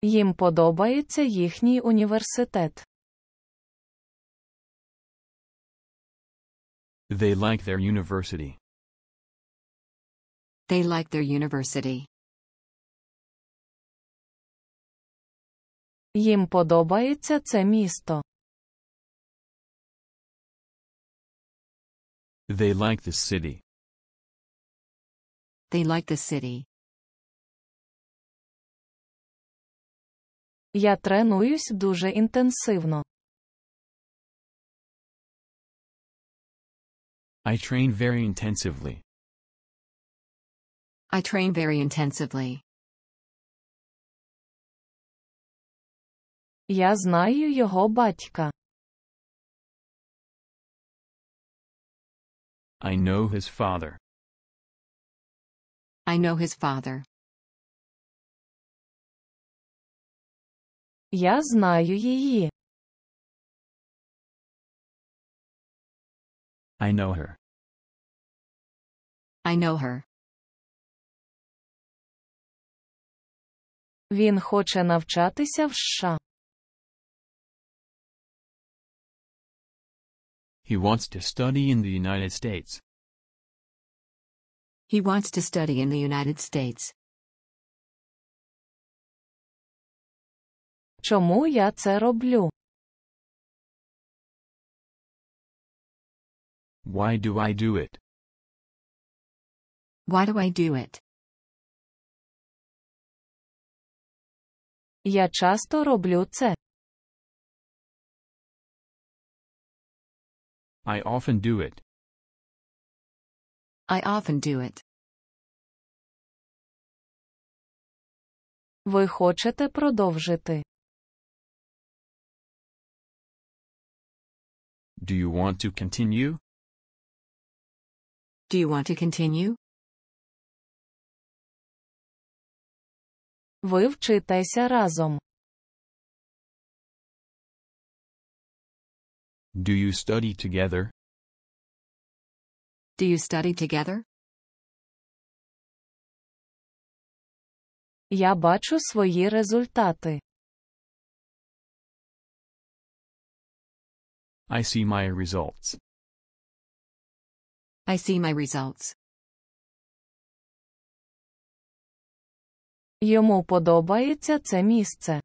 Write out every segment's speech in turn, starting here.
Їм подобається їхній університет. They like their university. They like their university. Їм подобається це місто. They like this city. They like the city. Я тренуюсь дуже інтенсивно. I train very intensively. I train very intensively. Я знаю його батька. I know his father. I know his father. Я знаю її. I know her. I know her. Він хоче навчатися в США. He wants to study in the United States. He wants to study in the United States. Чому я це роблю? Why do I do it? Why do I do it? Я часто роблю це. I often do it. I often do it. Ви хочете продовжити? Do you want to continue? Do you want to continue? Ви вчитеся разом. Do you study together? Do you study together? Я бачу свої результати. I see my results. I see my results. Йому подобається це місце.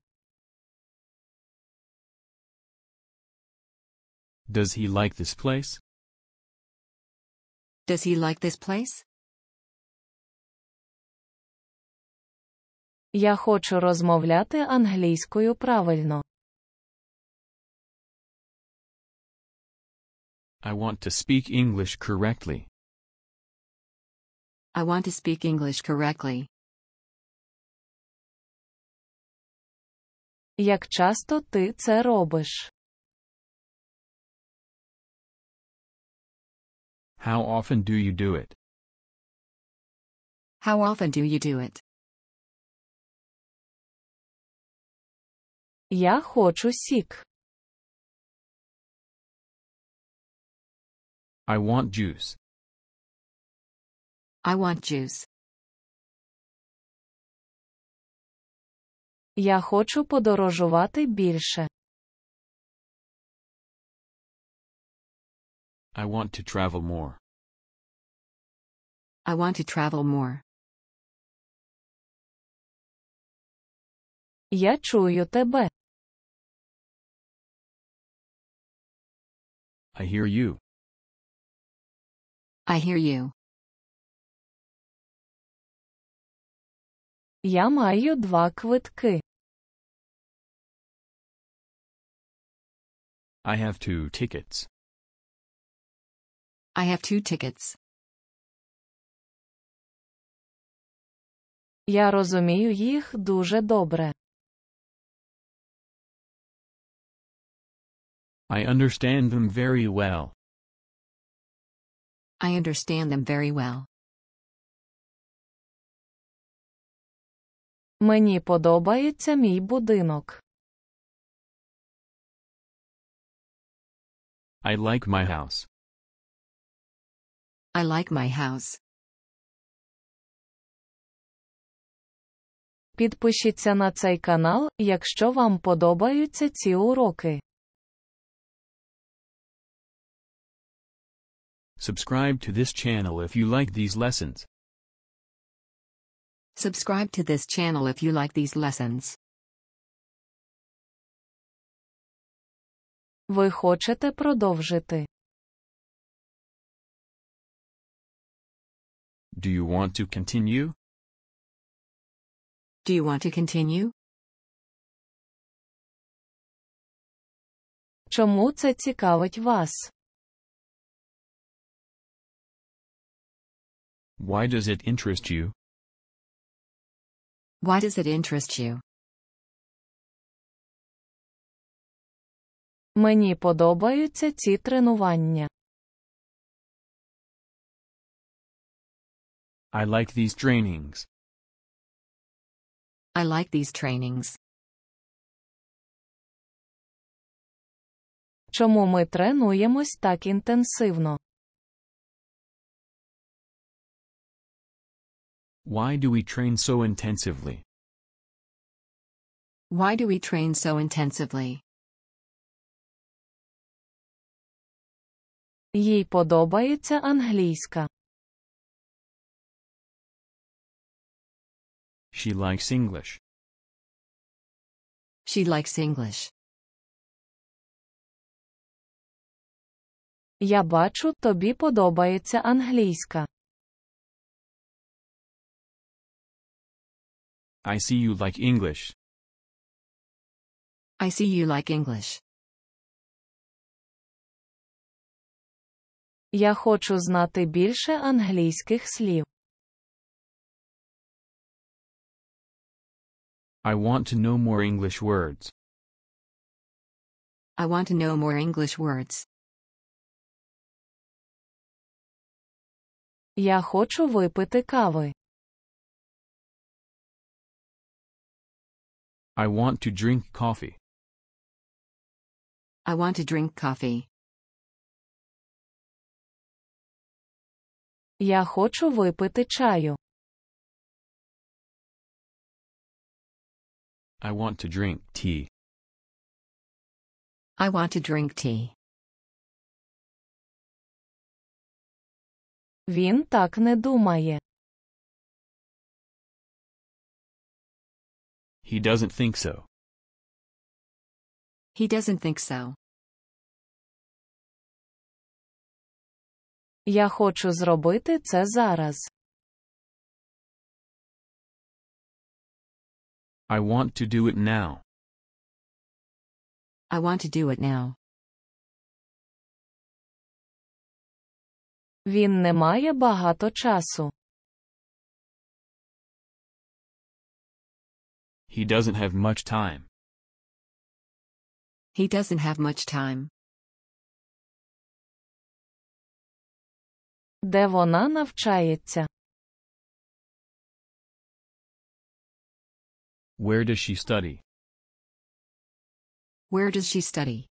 Does he like this place? Does he like this place? Я хочу розмовляти англійською правильно. I want to speak English correctly. I want to speak English correctly. Як часто ти це робиш? How often do you do it? How often do you do it? Я хочу сік. I want juice. I want juice. Я хочу подорожувати більше. I want to travel more. I want to travel more. Я чую тебе. I hear you. I hear you. Я маю 2 квитки. I have 2 tickets. I have 2 tickets. Я розумію їх дуже добре. I understand them very well. I understand them very well. Мені подобається мій будинок. I like my house. I like my house. Підпишіться на цей канал, якщо вам подобаються ці уроки. Subscribe to this channel if you like these lessons. Subscribe to this channel if you like these lessons. Ви хочете продовжити? Do you want to continue? Do you want to continue? Чому це цікавить вас? Why does it interest you? Why does it interest you? Мені подобаються ці тренування. I like these trainings. I like these trainings. Чому ми тренуємось так інтенсивно? Why do we train so intensively? Why do we train so intensively? Їй подобається англійська. She likes English. She likes English. Я бачу, тобі подобається англійська. I see you like English. I see you like English. Я хочу знати більше англійських слів. I want to know more English words. I want to know more English words. Я хочу випити кави. I want to drink coffee. I want to drink coffee. Я хочу випити чаю. I want to drink tea. I want to drink tea. Він так не думає. He doesn't think so. He doesn't think so. Я хочу зробити це зараз. I want to do it now. I want to do it now. Він не має багато часу. He doesn't have much time. He doesn't have much time. Де вона навчається? Where does she study? Where does she study?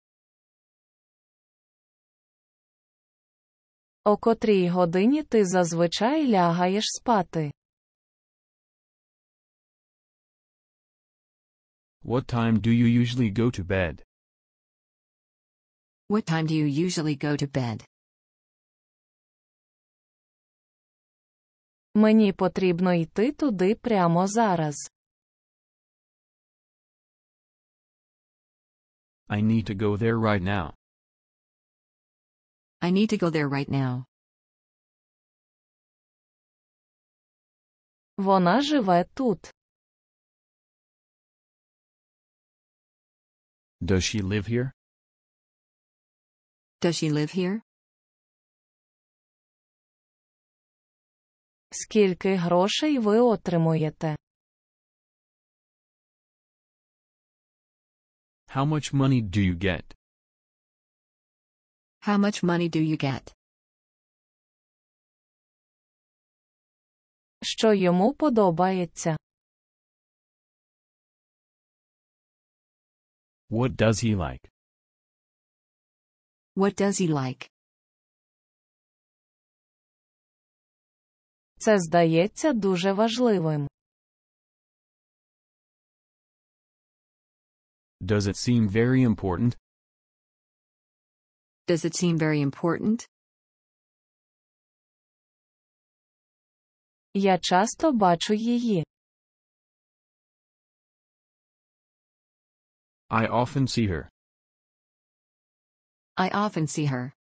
О котрій годині ти зазвичай лягаєш спати? What time do you usually go to bed? What time do you usually go to bed? Мені потрібно йти туди прямо зараз. I need to go there right now. I need to go there right now. Вона живе тут. Does she live here? Does she live here? Скільки грошей ви отримуєте? How much money do you get? How much money do you get? Що йому подобається? What does he like? What does he like? Це здається дуже важливим. Does it seem very important? Does it seem very important? Я часто бачу її. I often see her. I often see her.